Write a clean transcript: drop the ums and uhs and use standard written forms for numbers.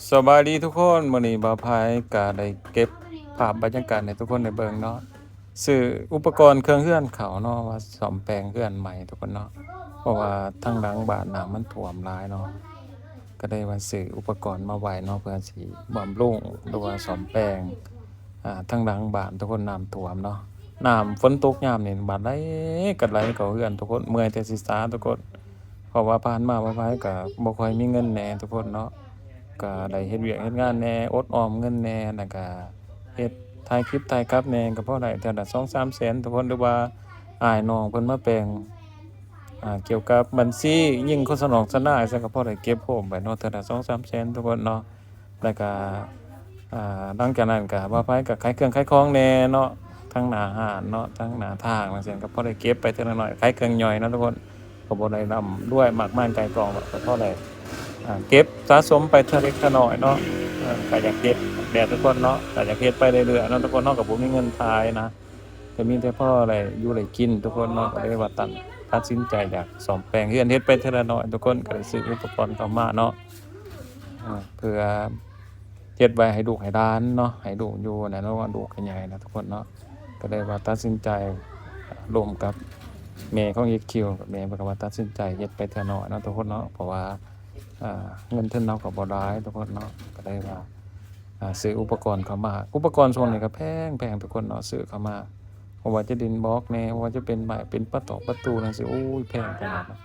สบายดีทุกคนมื้อนี้บ่าวพายก็ได้เก็บภาพบรรยากาศให้ทุกคนได้เบิ่งเนาะซื้ออุปกรณ์เครื่องเรือนเขาเนาะว่าซ่อมแปลงเรือนใหม่ทุกคนเนาะเพราะว่าทางหลังบ้านน้ำมันท่วมหลายเนาะก็ได้ว่าซื้ออุปกรณ์มาไว้เนาะเพื่อสิบำรุงหรือว่าซ่อมแปลงทางหลังบ้านทุกคนน้ำท่วมเนาะน้ำฝนตกยามนี่บาดไหลก็ไหลเข้าเรือนทุกคนเมื่อยแต่ศีรษะทุกคนเพราะว่าผ่านมาบ่าวพายก็บ่ค่อยมีเงินแหน่ทุกคนเนาะ ก็ได้เฮ็ดเวียกเฮ็ดงานแหน่อดออมเงินแหน่แล้วก็เฮ็ดถ่ายคลิปถ่ายกลับแหน่ก็พอได้เทื่อละ2-3แสนทุกคนหรือว่าอ้ายน้องเพิ่นมาแปลงเกี่ยวกับบัญชียิงโฆษณาซั้นก็พอได้เก็บโฮมไว้เนาะเทื่อละ2-3แสนทุกคนเนาะแล้วก็หลังจากนั้นก็บ่าวไผก็ขายเครื่องขายของแหน่เนาะทั้งหน้าห้านเนาะทั้งหน้าทางจั่งซี้ก็พอได้เก็บไปเทื่อละน้อยขายเครื่องย่อยเนาะทุกคนก็บ่ได้ร่ำรวยมากมายไกายกองหรอกก็พอได้ เก็บสะสมไปเทื่อเล็กเทื่อน้อยเนาะก็อยากเฮ็ดแบบทุกคนเนาะก็อยากเฮ็ดไปเรื่อยๆเนาะทุกคนเนาะก็บ่มีเงินทายนะก็มีแต่พอได้อยู่ได้กินทุกคนเนาะก็เลยว่าตัดสินใจอยากซ่อมแปลงเรือนเฮ็ดไปเทื่อละน้อยทุกคนก็เลยซื้ออุปกรณ์เข้ามาเนาะเพื่อเฮ็ดไว้ให้ลูกให้หลานเนาะให้ลูกอยู่นั่นเนาะว่าลูกก็ใหญ่แล้วทุกคนเนาะก็เลยว่าตัดสินใจร่วมกับแม่ของ HQ กับแม่เพิ่นก็ว่าตัดสินใจเฮ็ดไปเทื่อน้อยเนาะทุกคนเนาะเพราะว่า เงินทุนเราก็บ่หลายทุกคนเนาะก็ได้ว่าซื้ออุปกรณ์เข้ามาอุปกรณ์ช่วงนี้ก็แพงทุกคนเนาะซื้อเข้ามาบ่ว่าจะดินบล็อกแหน่บ่ว่าจะเป็นไม้เป็นประตูจั่งซี้โอ้ยแพงขนาดนั้น